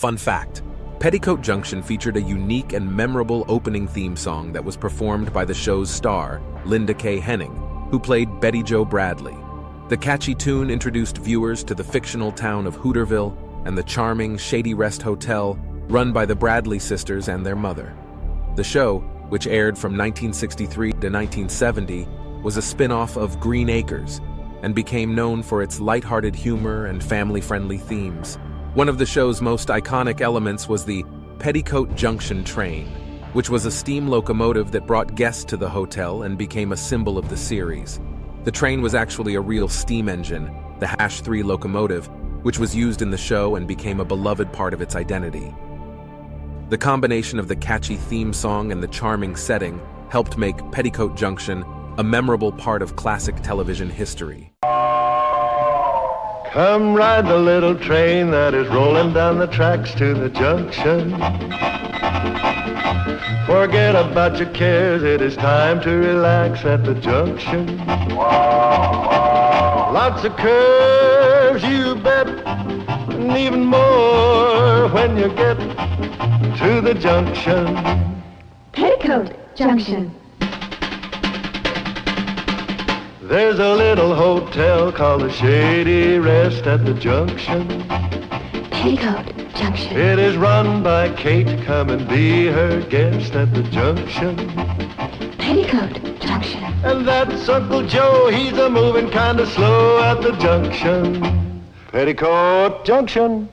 Fun fact: Petticoat Junction featured a unique and memorable opening theme song that was performed by the show's star, Linda K. Henning, who played Betty Jo Bradley. The catchy tune introduced viewers to the fictional town of Hooterville and the charming Shady Rest Hotel run by the Bradley sisters and their mother. The show, which aired from 1963 to 1970, was a spin-off of Green Acres and became known for its lighthearted humor and family-friendly themes. One of the show's most iconic elements was the Petticoat Junction train, which was a steam locomotive that brought guests to the hotel and became a symbol of the series. The train was actually a real steam engine, the #3 locomotive, which was used in the show and became a beloved part of its identity. The combination of the catchy theme song and the charming setting helped make Petticoat Junction a memorable part of classic television history. Come ride the little train that is rolling down the tracks to the junction. Forget about your cares, it is time to relax at the junction. Lots of curves, you bet, and even more when you get to the junction. Petticoat Junction. There's a little hotel called the Shady Rest at the junction. Petticoat Junction. It is run by Kate, come and be her guest at the junction. Petticoat Junction. And that's Uncle Joe, he's a moving kind of slow at the junction. Petticoat Junction.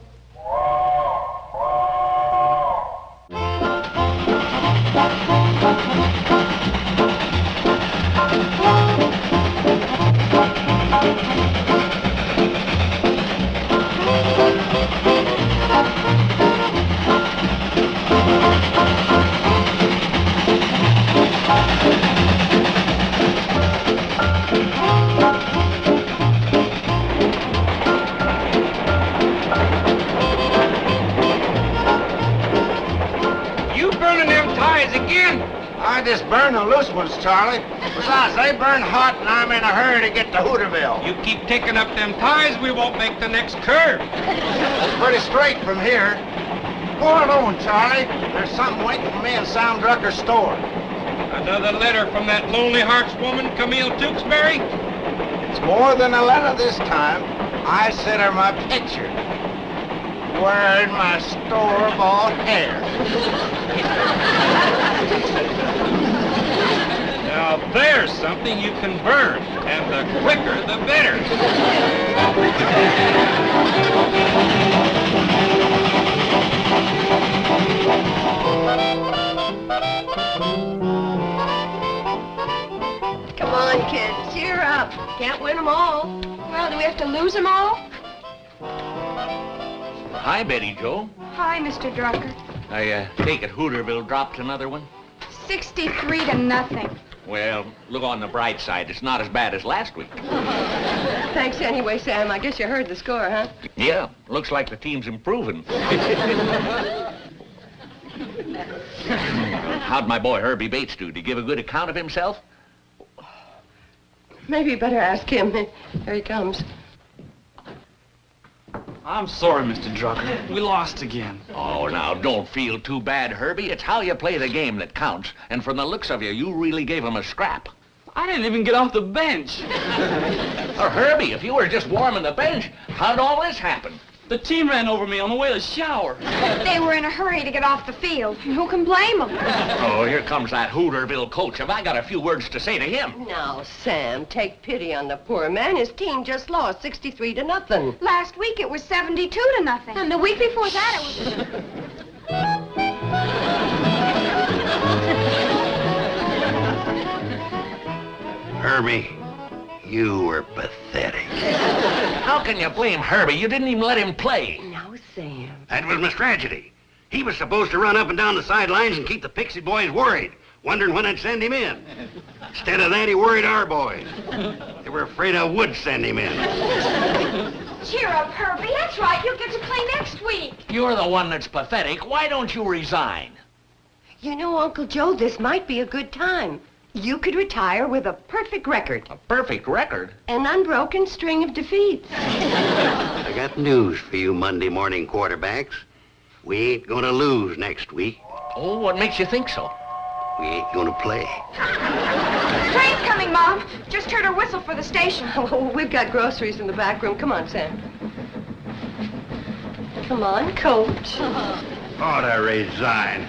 I just burn the loose ones, Charlie. Besides, they burn hot and I'm in a hurry to get to Hooterville. You keep taking up them ties, we won't make the next curve. It's pretty straight from here. Hold on, Charlie. There's something waiting for me in Sam Drucker's store. Another letter from that Lonely Hearts woman, Camille Tewksbury? It's more than a letter this time. I sent her my picture. Wearing my store-bought hair. Now there's something you can burn, and the quicker the better. Come on, kids, cheer up. Can't win them all. Well, do we have to lose them all? Hi, Betty Jo. Hi, Mr. Drucker. I take it Hooterville dropped another one? 63-0. Well, look on the bright side. It's not as bad as last week. Thanks anyway, Sam. I guess you heard the score, huh? Yeah, looks like the team's improving. How'd my boy Herbie Bates do? Did he give a good account of himself? Maybe you better ask him. Here he comes. I'm sorry, Mr. Drucker. We lost again. Oh, now, don't feel too bad, Herbie. It's how you play the game that counts. And from the looks of you, you really gave him a scrap. I didn't even get off the bench. Herbie, if you were just warming the bench, how'd all this happen? The team ran over me on the way to the shower. They were in a hurry to get off the field. Who can blame them? Oh, here comes that Hooterville coach. Have I got a few words to say to him? Now, Sam, take pity on the poor man. His team just lost 63-0. Last week it was 72-0. And the week before that it was... Herbie, you were pathetic. How can you blame Herbie? You didn't even let him play. Now, Sam. That was my tragedy. He was supposed to run up and down the sidelines and keep the Pixie boys worried, wondering when I'd send him in. Instead of that, he worried our boys. They were afraid I would send him in. Cheer up, Herbie. That's right. You'll get to play next week. You're the one that's pathetic. Why don't you resign? You know, Uncle Joe, this might be a good time. You could retire with a perfect record. A perfect record? An unbroken string of defeats. I got news for you Monday morning quarterbacks. We ain't gonna lose next week. Oh, what makes you think so? We ain't gonna play. Train's coming, Mom. Just heard her whistle for the station. Oh, we've got groceries in the back room. Come on, Sam. Come on, Coach. Ought to resign.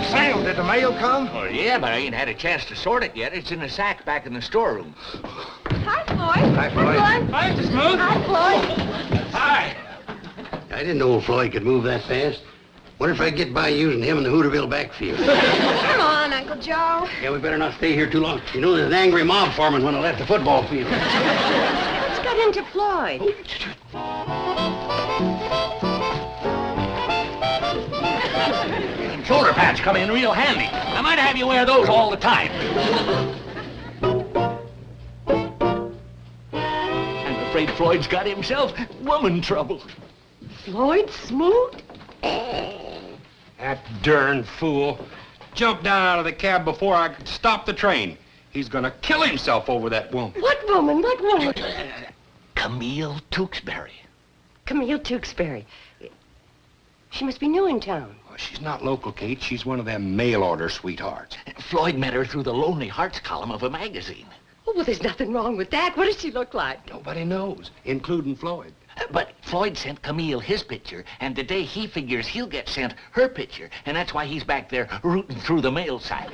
Sam, did the mail come? Oh, yeah, but I ain't had a chance to sort it yet. It's in a sack back in the storeroom. Hi, Floyd. Hi, Floyd. Hi, Mr. Smooth. Hi, Floyd. Hi. I didn't know Floyd could move that fast. Wonder if I could get by using him in the Hooterville backfield. Come on, Uncle Joe. Yeah, we better not stay here too long. You know, there's an angry mob foreman when I left the football field. What's got into Floyd? Shoulder pads come in real handy. I might have you wear those all the time. I'm afraid Floyd's got himself woman trouble. Floyd Smoot? That darn fool jumped down out of the cab before I could stop the train. He's gonna kill himself over that woman. What woman? What woman? Camille Tewksbury. Camille Tewksbury. She must be new in town. Well, she's not local, Kate. She's one of them mail-order sweethearts. Floyd met her through the Lonely Hearts column of a magazine. Oh, well, there's nothing wrong with that. What does she look like? Nobody knows, including Floyd. But Floyd sent Camille his picture, and today he figures he'll get sent her picture, and that's why he's back there rooting through the mail sack.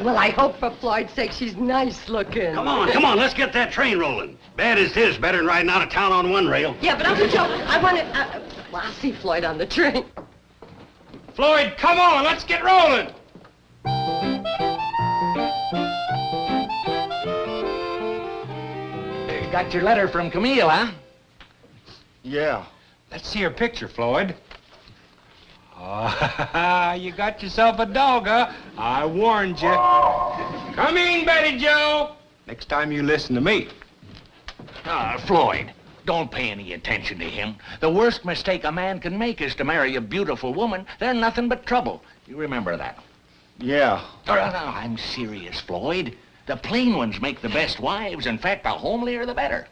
Well, I hope for Floyd's sake she's nice looking. Come on, let's get that train rolling. Bad as this, better than riding out of town on one rail. Yeah, but Uncle Joe, I want to... well, I'll see Floyd on the train. Floyd, come on, let's get rolling. Got your letter from Camille, huh? Yeah. Let's see her picture, Floyd. Ah, you got yourself a dog, huh? I warned you. Come in, Betty Joe. Next time you listen to me. Floyd, don't pay any attention to him. The worst mistake a man can make is to marry a beautiful woman. They're nothing but trouble. You remember that? Yeah. No, I'm serious, Floyd. The plain ones make the best wives. In fact, the homelier, the better.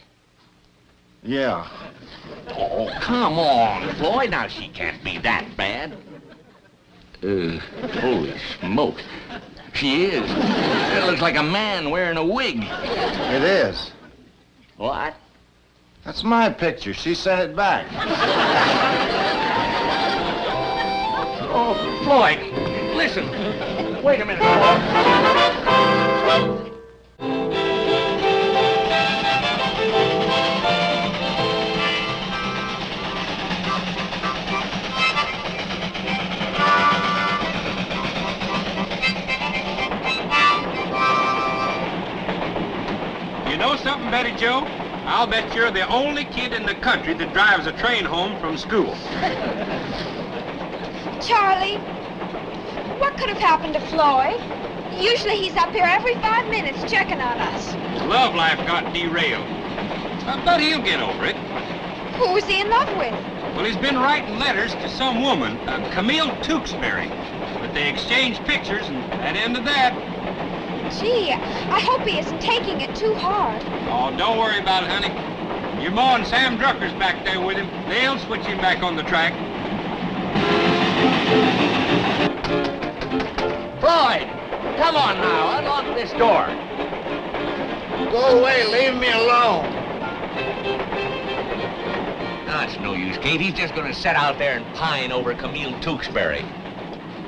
Yeah. Oh, come on, Floyd. Now, she can't be that bad. Holy smoke. She is. It looks like a man wearing a wig. It is. What? That's my picture. She sent it back. Oh, Floyd, listen. Wait a minute. You know something, Betty Joe? I'll bet you're the only kid in the country that drives a train home from school. Charlie, what could have happened to Floyd? Usually he's up here every 5 minutes checking on us. Love life got derailed. But he'll get over it. Who was he in love with? Well, he's been writing letters to some woman, Camille Tewksbury. But they exchanged pictures, and that ended that. Gee, I hope he isn't taking it too hard. Oh, don't worry about it, honey. Your ma and Sam Drucker's back there with him. They'll switch him back on the track. Floyd, come on now. Unlock this door. Go away. Leave me alone. No, it's no use, Kate. He's just going to sit out there and pine over Camille Tewksbury.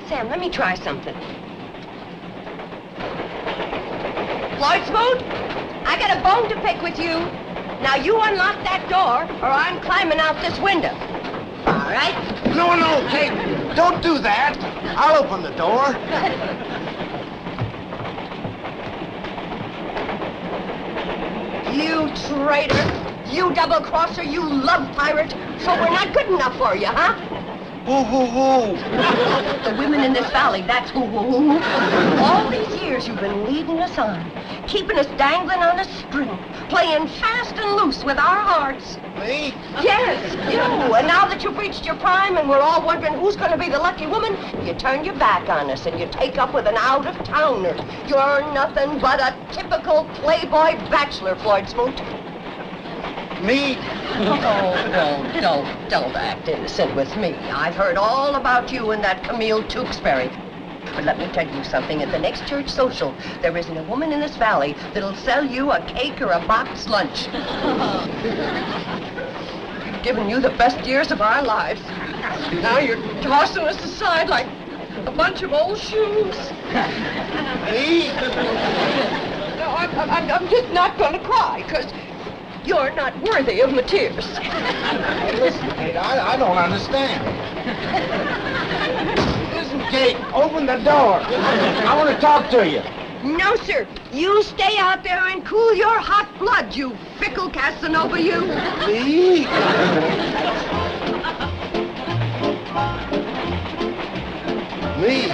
Sam, let me try something. Floyd Smoot, I got a bone to pick with you. Now you unlock that door, or I'm climbing out this window. All right? No, Kate. Don't do that. I'll open the door. You traitor, you double-crosser, you love pirate. So we're not good enough for you, huh? Who? The women in this valley, that's who. All these years you've been leading us on, keeping us dangling on a string, playing fast and loose with our hearts. Me? Yes, you. And now that you've reached your prime and we're all wondering who's going to be the lucky woman, you turn your back on us and you take up with an out-of-towner. You're nothing but a typical playboy bachelor, Floyd Smoot. Me? Oh, don't act innocent with me. I've heard all about you and that Camille Tewksbury. But let me tell you something. At the next church social, there isn't a woman in this valley that'll sell you a cake or a box lunch. We've given you the best years of our lives. Now you're tossing us aside like a bunch of old shoes. Me? No, I'm just not going to cry, because you're not worthy of my tears. Hey, listen, Kate, I don't understand. Listen, Kate, open the door. I want to talk to you. No, sir. You stay out there and cool your hot blood, you fickle Casanova, you. Me? Me?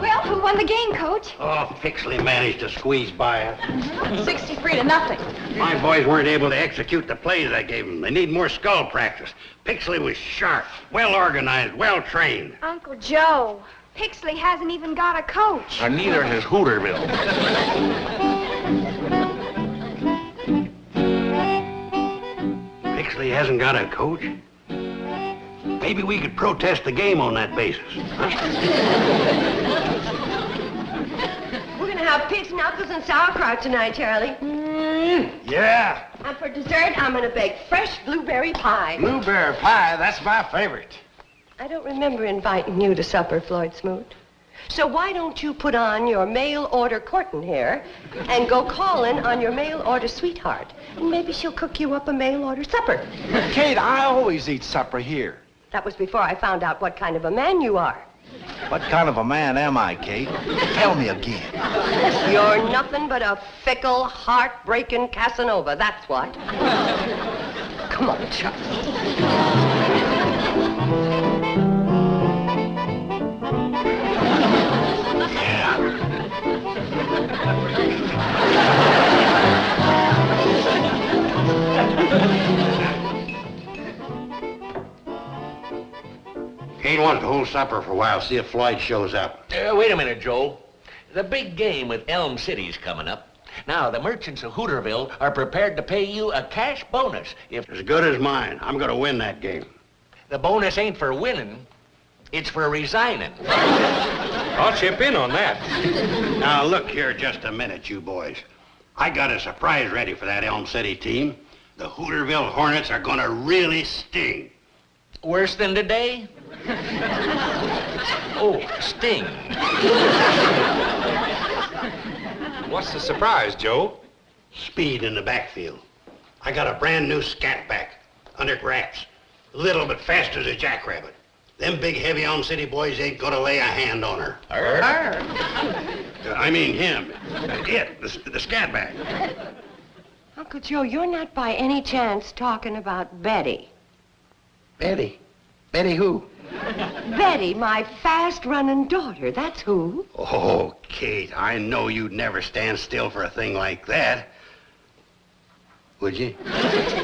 Well, who won the game, Coach? Oh, Pixley managed to squeeze by us. 63-0. My boys weren't able to execute the plays I gave them. They need more skull practice. Pixley was sharp, well-organized, well-trained. Uncle Joe, Pixley hasn't even got a coach. Or neither has Hooterville. Pixley hasn't got a coach? Maybe we could protest the game on that basis. Huh? We're going to have pig's knuckles and sauerkraut tonight, Charlie. Yeah. And for dessert, I'm going to bake fresh blueberry pie. Blueberry pie, that's my favorite. I don't remember inviting you to supper, Floyd Smoot. So why don't you put on your mail-order courting hair and go calling on your mail-order sweetheart? And maybe she'll cook you up a mail-order supper. Kate, I always eat supper here. That was before I found out what kind of a man you are. What kind of a man am I, Kate? Tell me again. You're nothing but a fickle, heart-breaking Casanova, that's what. Come on, Charlie. Kate wants to hold supper for a while, see if Floyd shows up. Wait a minute, Joe. The big game with Elm City's coming up. Now, the merchants of Hooterville are prepared to pay you a cash bonus if... As good as mine. I'm going to win that game. The bonus ain't for winning, it's for resigning. I'll chip in on that. Now, look here just a minute, you boys. I got a surprise ready for that Elm City team. The Hooterville Hornets are going to really sting. Worse than today? Oh, sting. What's the surprise, Joe? Speed in the backfield. I got a brand new scat back, under wraps. A little bit faster as a jackrabbit. Them big, heavy Elm City boys ain't gonna lay a hand on her. I mean him. The scat back. Uncle Joe, you're not by any chance talking about Betty. Betty? Betty who? Betty, my fast-running daughter, that's who. Oh, Kate, I know you'd never stand still for a thing like that. Would you?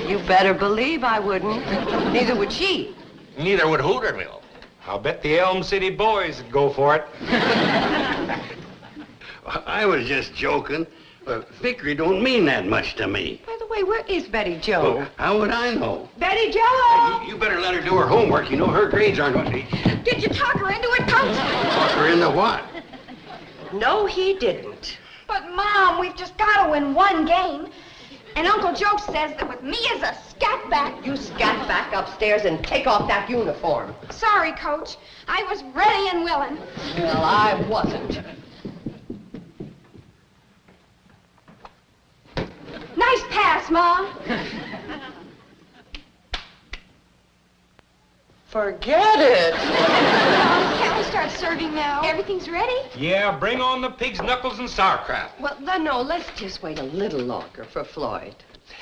You better believe I wouldn't. Neither would she. Neither would Hooterville. I'll bet the Elm City boys would go for it. I was just joking. Victory don't mean that much to me. By the way, where is Betty Joe? Well, how would I know? Betty Joe! You better let her do her homework. You know her grades aren't going to be. Did you talk her into it, Coach? Talk her into what? No, he didn't. But, Mom, we've just got to win one game. And Uncle Joe says that with me as a scatback... You scat back upstairs and take off that uniform. Sorry, Coach. I was ready and willing. Well, I wasn't. Nice pass, Mom. Forget it. Can't we start serving now? Everything's ready? Yeah, bring on the pig's knuckles and sauerkraut. Well, then, no, let's just wait a little longer for Floyd.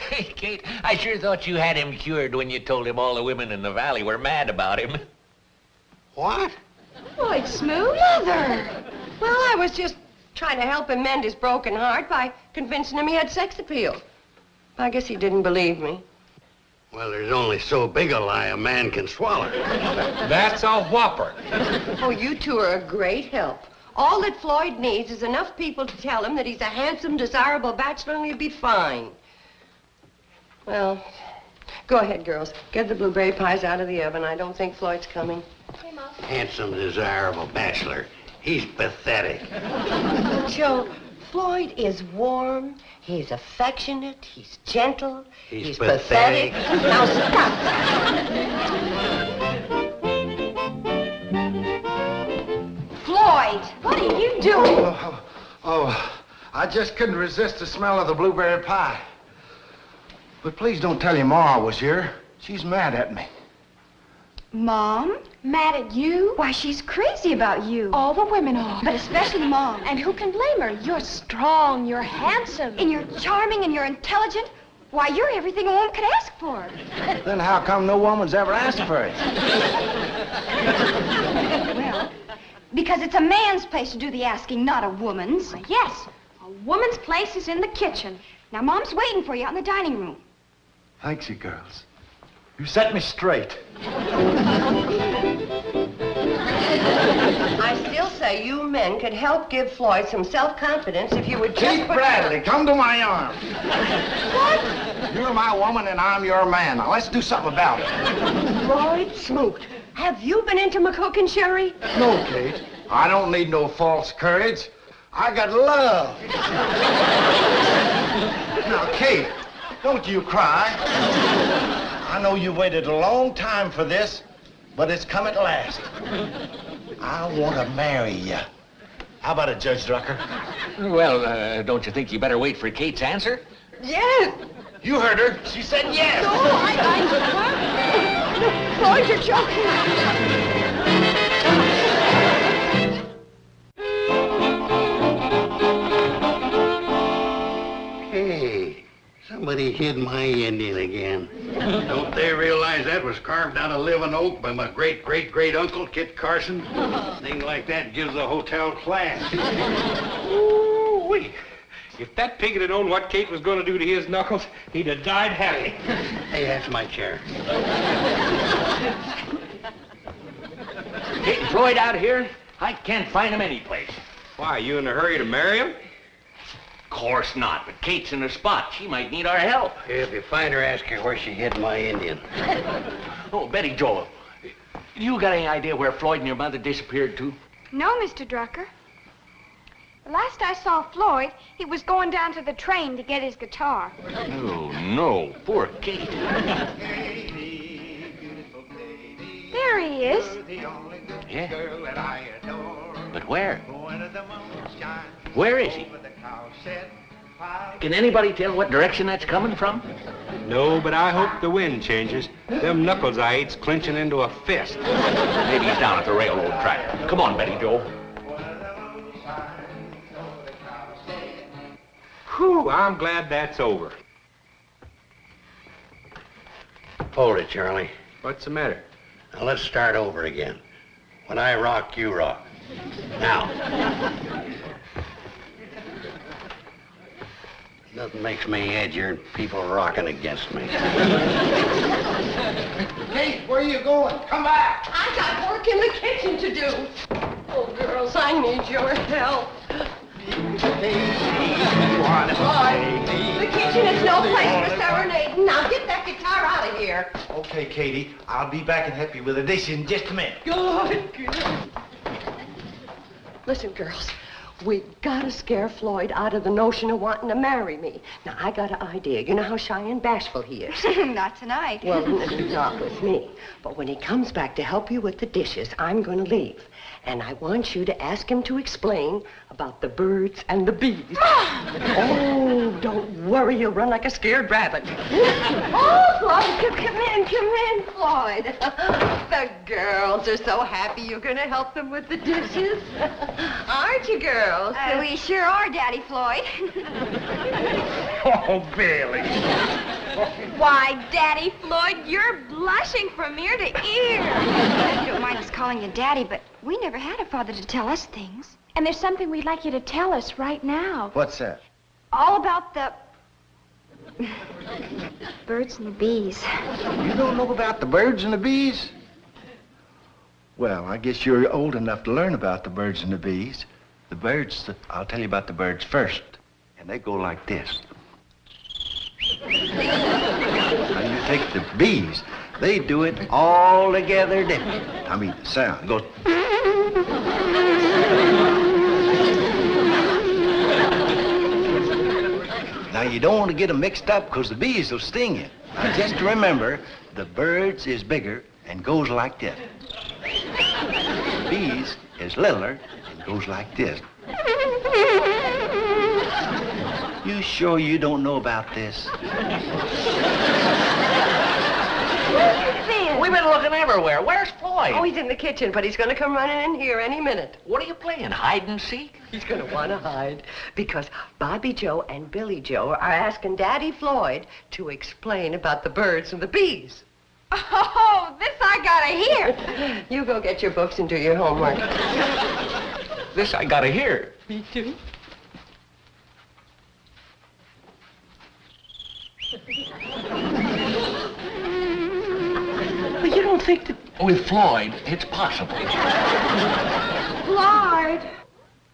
Hey, Kate, I sure thought you had him cured when you told him all the women in the valley were mad about him. What? Floyd Smoot? Mother! Well, I was just trying to help him mend his broken heart by convincing him he had sex appeal. I guess he didn't believe me. Well, there's only so big a lie a man can swallow. That's a whopper. Oh, you two are a great help. All that Floyd needs is enough people to tell him that he's a handsome, desirable bachelor and he'll be fine. Well, go ahead, girls. Get the blueberry pies out of the oven. I don't think Floyd's coming. Hey, Mom. Handsome, desirable bachelor. He's pathetic. Joe, Floyd is warm, he's affectionate, he's gentle, He's pathetic. pathetic. Now stop that. Floyd, what are you doing? I just couldn't resist the smell of the blueberry pie. But please don't tell your Ma I was here. She's mad at me. Mom? Mad at you? Why, she's crazy about you. All the women are. But especially Mom. And who can blame her? You're strong, you're handsome. And you're charming and you're intelligent. Why, you're everything a woman could ask for. Then how come no woman's ever asked for it? Well, because it's a man's place to do the asking, not a woman's. Yes, a woman's place is in the kitchen. Now, Mom's waiting for you out in the dining room. Thanks, you girls. You set me straight. I still say you men could help give Floyd some self-confidence if you would just Keith Bradley, come to my arms. What? You're my woman and I'm your man. Now, let's do something about it. Floyd Smoot, have you been into McCook and Sherry? No, Kate. I don't need no false courage. I got love. Now, Kate, don't you cry. I know you waited a long time for this, but it's come at last. I want to marry you. How about it, Judge Drucker? Well, don't you think you better wait for Kate's answer? Yes. You heard her. She said yes. No, Floyd, you're joking. Hey, somebody hid my Indian again. Don't they realize that was carved out of living oak by my great-great-great-uncle, Kit Carson? Thing like that gives the hotel class. Ooh-wee. If that pig had known what Kate was going to do to his knuckles, he'd have died happy. Hey, that's my chair. Kate and Floyd out here? I can't find them anyplace. Why, are you in a hurry to marry him? Of course not, but Kate's in a spot. She might need our help. If you find her, ask her where she hid my Indian. Oh, Betty Joel, you got any idea where Floyd and your mother disappeared to? No, Mr. Drucker. The last I saw Floyd, he was going down to the train to get his guitar. Oh, no. Poor Kate. There he is. Yeah. But where? Where is he? Can anybody tell what direction that's coming from? No, but I hope the wind changes. Them knuckles I ate's clinching into a fist. Maybe he's down at the railroad track. Come on, Betty Joe. Whew, I'm glad that's over. Hold it, Charlie. What's the matter? Now, let's start over again. When I rock, you rock. Now. Nothing makes me edgier than people rocking against me. Kate, where are you going? Come back. I got work in the kitchen to do. Oh, girls, I need your help. The kitchen is no place for serenading. Now get that guitar out of here. Okay, Katie. I'll be back and help you with the dishes in just a minute. Good. Listen, girls. We gotta scare Floyd out of the notion of wanting to marry me. Now, I got an idea. You know how shy and bashful he is. Not tonight. Well, not with me. But when he comes back to help you with the dishes, I'm going to leave. And I want you to ask him to explain about the birds and the bees. Oh, don't worry. He'll run like a scared rabbit. Oh, Floyd, come in, Floyd. The girls are so happy you're going to help them with the dishes. Aren't you, girls? We sure are, Daddy Floyd. Oh, Billy. Why, Daddy Floyd, you're blushing from ear to ear. I don't mind us calling you Daddy, but we never had a father to tell us things. And there's something we'd like you to tell us right now. What's that? All about the birds and the bees. You don't know about the birds and the bees? Well, I guess you're old enough to learn about the birds and the bees. The birds, I'll tell you about the birds first. And they go like this. Now you take the bees, they do it all together different. I mean, the sound goes. Now you don't want to get them mixed up because the bees will sting you. Now just remember, the birds is bigger and goes like this. The bees is littler and goes like this. You sure you don't know about this? We've been looking everywhere. Where's Floyd? Oh, he's in the kitchen, but he's going to come running in here any minute. What are you playing, hide and seek? He's going to want to hide because Bobby Joe and Billy Joe are asking Daddy Floyd to explain about the birds and the bees. Oh, this I gotta hear. You go get your books and do your homework. This I gotta hear. Me too. But you don't think that... With Floyd, it's possible. Floyd.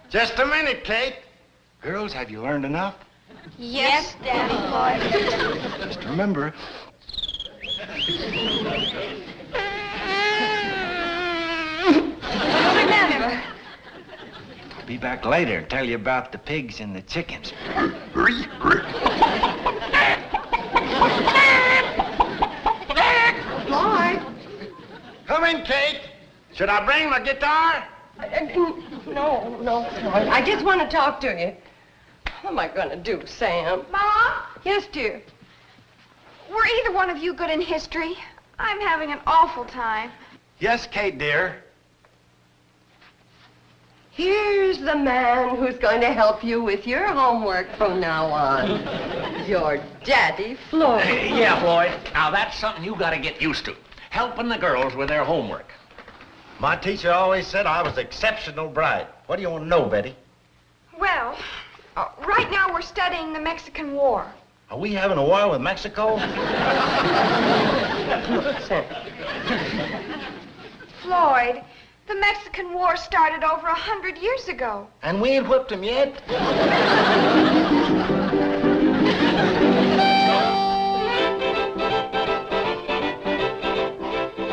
Just a minute, Kate. Girls, have you learned enough? Yes, Daddy Floyd. Just remember. Remember. I'll be back later and tell you about the pigs and the chickens. Floyd. Come in, Kate. Should I bring my guitar? No, Floyd. I just want to talk to you. What am I going to do, Sam? Mom? Yes, dear. Were either one of you good in history? I'm having an awful time. Yes, Kate, dear. Here's the man who's going to help you with your homework from now on. Your Daddy Floyd. Yeah, Floyd. Now, that's something you gotta get used to. Helping the girls with their homework. My teacher always said I was exceptional bright. What do you want to know, Betty? Well, right now we're studying the Mexican War. Are we having a war with Mexico? Sam. Floyd, the Mexican War started over 100 years ago. And we ain't whipped them yet?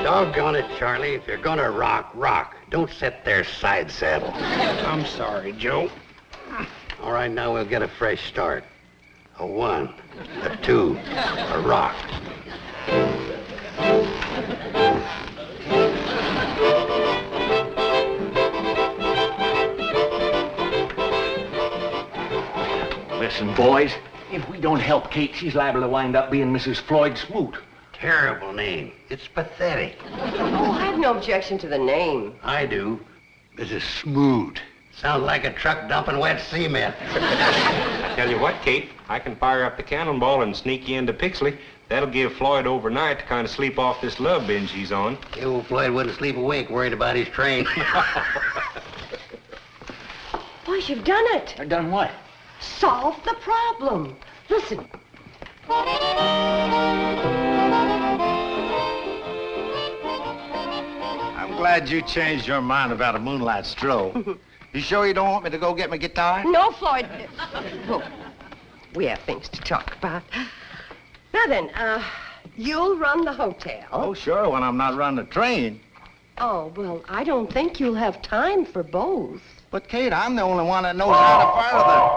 Doggone it, Charlie. If you're gonna rock, rock. Don't sit there side saddle. I'm sorry, Joe. All right, now we'll get a fresh start. A 1, a 2, a rock. Listen, boys, if we don't help Kate, she's liable to wind up being Mrs. Floyd Smoot. Terrible name. It's pathetic. Oh, I have no objection to the name. I do. Mrs. Smoot. Sounds like a truck dumping wet cement. I tell you what, Kate, I can fire up the cannonball and sneak you into Pixley. That'll give Floyd overnight to kind of sleep off this love binge he's on. The old Floyd wouldn't sleep awake worried about his train. Boys, you've done it. I done what? Solve the problem. Listen. I'm glad you changed your mind about a moonlight stroll. You sure you don't want me to go get my guitar? No, Floyd. Look, we have things to talk about. Now then, you'll run the hotel. Oh, sure, when I'm not running the train. Oh, well, I don't think you'll have time for both. But, Kate, I'm the only one that knows how to fire them.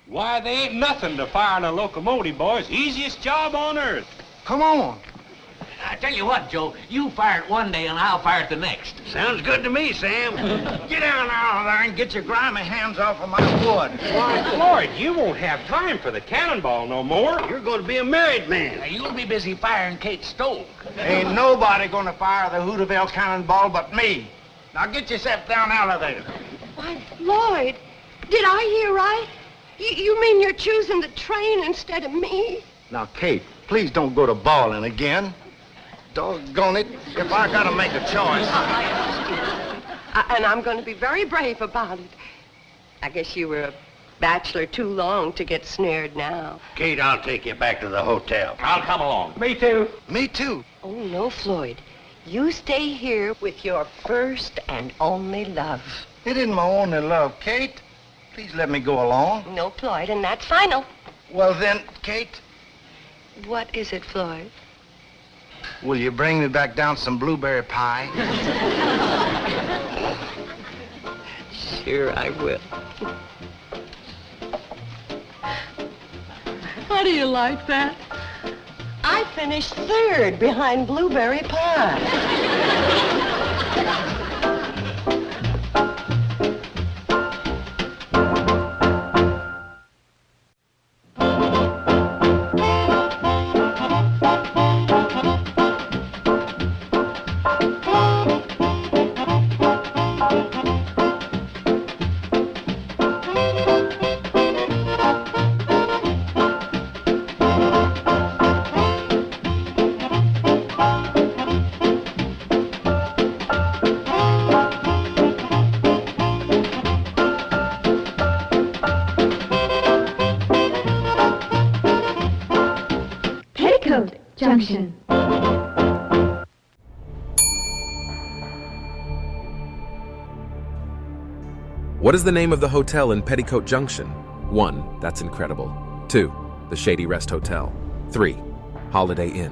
Why, they ain't nothing to firing a locomotive, boys. Easiest job on earth. Come on. I tell you what, Joe, you fire it one day and I'll fire it the next. Sounds good to me, Sam. Get down out there and get your grimy hands off of my wood. Why, Floyd, you won't have time for the cannonball no more. You're going to be a married man. Now, you'll be busy firing Kate's stove. Ain't nobody gonna fire the Hooterville cannonball but me. Now get yourself down the elevator. Why, Floyd, did I hear right? You mean you're choosing the train instead of me? Now, Kate, please don't go to bawling again. Doggone it, if I gotta make a choice. And I'm going to be very brave about it. I guess you were a bachelor too long to get snared now. Kate, I'll take you back to the hotel. I'll come along. Me too. Me too. Oh, no, Floyd. You stay here with your first and only love. It isn't my only love, Kate. Please let me go along. No, Floyd, and that's final. Well then, Kate, What is it, Floyd? will you bring me back down some blueberry pie? Sure I will. How do you like that? I finished third behind blueberry pie. Petticoat Junction. What is the name of the hotel in Petticoat Junction? 1. That's incredible. 2. The Shady Rest Hotel. 3. Holiday Inn.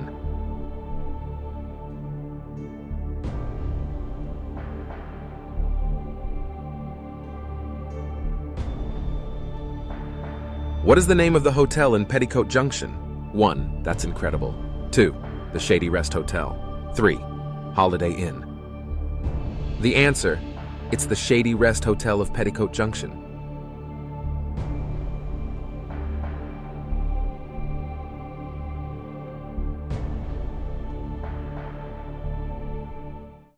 What is the name of the hotel in Petticoat Junction? 1. That's incredible. 2. The Shady Rest Hotel. 3. Holiday Inn. The answer, it's the Shady Rest Hotel of Petticoat Junction.